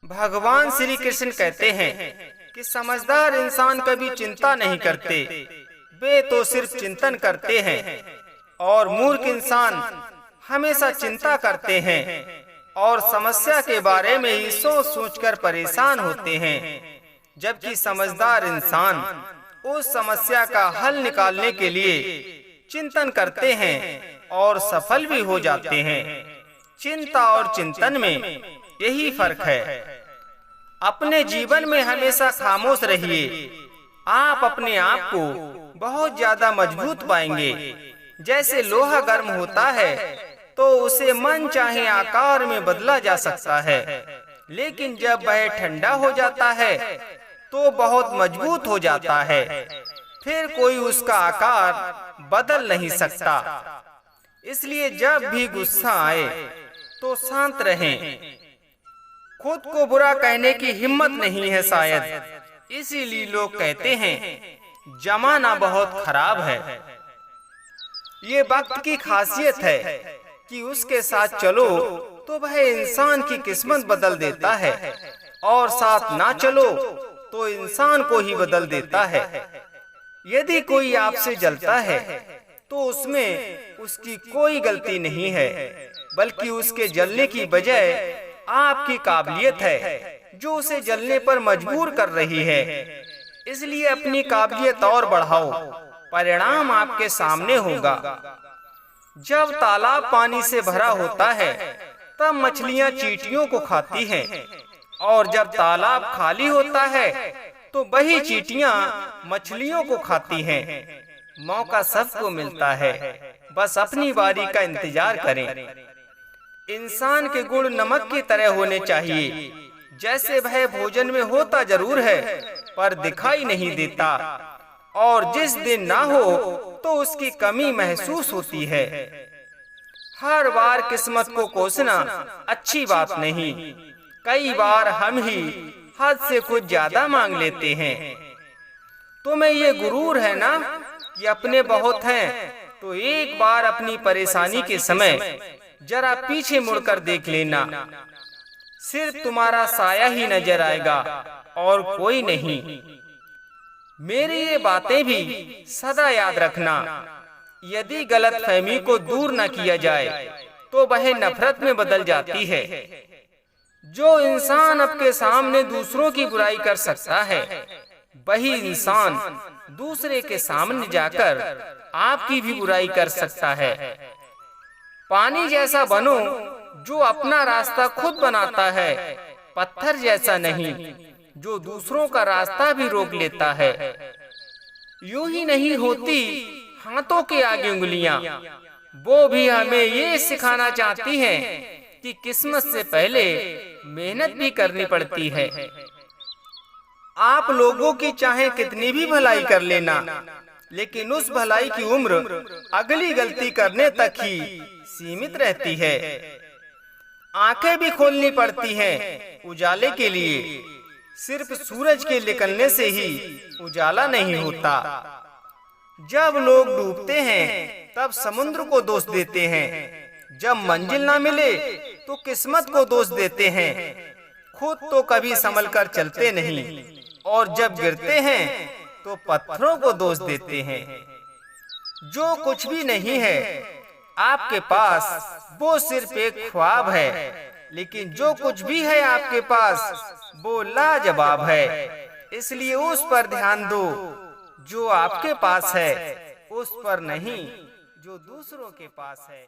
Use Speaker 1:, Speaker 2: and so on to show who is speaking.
Speaker 1: भगवान श्री कृष्ण कहते हैं कि समझदार इंसान कभी चिंता नहीं करते, वे तो सिर्फ चिंतन करते हैं। और मूर्ख इंसान हमेशा चिंता करते हैं और समस्या के बारे में ही सोच सोचकर परेशान होते हैं, जबकि समझदार इंसान उस समस्या का हल निकालने के लिए चिंतन करते हैं और सफल भी हो जाते हैं। चिंता और चिंतन में यही फर्क है। अपने जीवन में हमेशा खामोश रहिए, आप अपने आप को बहुत ज्यादा मजबूत पाएंगे। जैसे लोहा गर्म होता है तो उसे मन चाहे आकार में बदला जा सकता है, लेकिन जब वह ठंडा हो जाता है तो बहुत मजबूत हो जाता है, फिर कोई उसका आकार बदल नहीं सकता। इसलिए जब भी गुस्सा आए तो शांत रहें। खुद को बुरा कहने की हिम्मत नहीं है शायद, इसीलिए लोग कहते हैं जमाना बहुत खराब है। ये वक्त की खासियत है कि उसके साथ चलो तो वह इंसान की किस्मत बदल देता है, और साथ ना चलो तो इंसान को ही बदल देता है। यदि कोई आपसे जलता है तो उसमें उसकी कोई गलती नहीं है, बल्कि उसके जलने की वजह आपकी काबिलियत है जो उसे जलने पर मजबूर कर रही है। इसलिए अपनी काबिलियत और बढ़ाओ, परिणाम आपके सामने होगा। जब तालाब पानी से भरा होता है तब मछलियां चींटियों को खाती हैं, और जब तालाब खाली होता है तो वही चींटियां मछलियों को खाती हैं। मौका सबको मिलता है, बस अपनी बारी का इंतजार करें। इंसान के गुण नमक की तरह होने चाहिए, जैसे वह भोजन में होता जरूर है पर दिखाई नहीं देता, और जिस दिन ना हो तो उसकी कमी महसूस होती है। हर बार किस्मत को कोसना अच्छी बात नहीं। कई बार हम ही हद से कुछ ज्यादा मांग लेते हैं। तुम्हें ये गुरूर है ना कि अपने बहुत हैं, तो एक बार अपनी परेशानी के समय जरा पीछे मुड़कर देख लेना। सिर्फ तुम्हारा साया ही नजर आएगा और कोई नहीं। मेरी ये बातें भी सदा याद रखना। यदि गलतफहमी को दूर न किया जाए तो वह नफरत में बदल जाती है। जो इंसान आपके सामने दूसरों की बुराई कर सकता है, वही इंसान दूसरे के सामने जाकर आपकी भी बुराई कर सकता है। पानी जैसा बनो जो अपना रास्ता खुद बनाता है, पत्थर जैसा नहीं जो दूसरों का रास्ता भी रोक लेता है। यूं ही नहीं होती हाथों के आगे उंगलियां, वो भी हमें ये सिखाना चाहती हैं कि किस्मत से पहले मेहनत भी करनी पड़ती है। आप लोगों की चाहे कितनी भी भलाई कर लेना, लेकिन उस भलाई की उम्र अगली गलती करने तक ही सीमित रहती है। आंखें भी खोलनी पड़ती हैं उजाले के लिए। सिर्फ सूरज के निकलने से ही उजाला नहीं होता। जब लोग डूबते हैं तब समुद्र को दोष देते हैं, जब मंजिल ना मिले तो किस्मत को दोष देते हैं। खुद तो कभी संभल कर चलते नहीं, और जब गिरते हैं तो पत्थरों को दोष देते हैं। जो कुछ भी नहीं है आपके पास, वो सिर्फ एक ख्वाब है, लेकिन जो कुछ भी है आपके पास वो लाजवाब है। इसलिए उस पर ध्यान दो जो आपके पास है, उस पर नहीं जो दूसरों के पास है।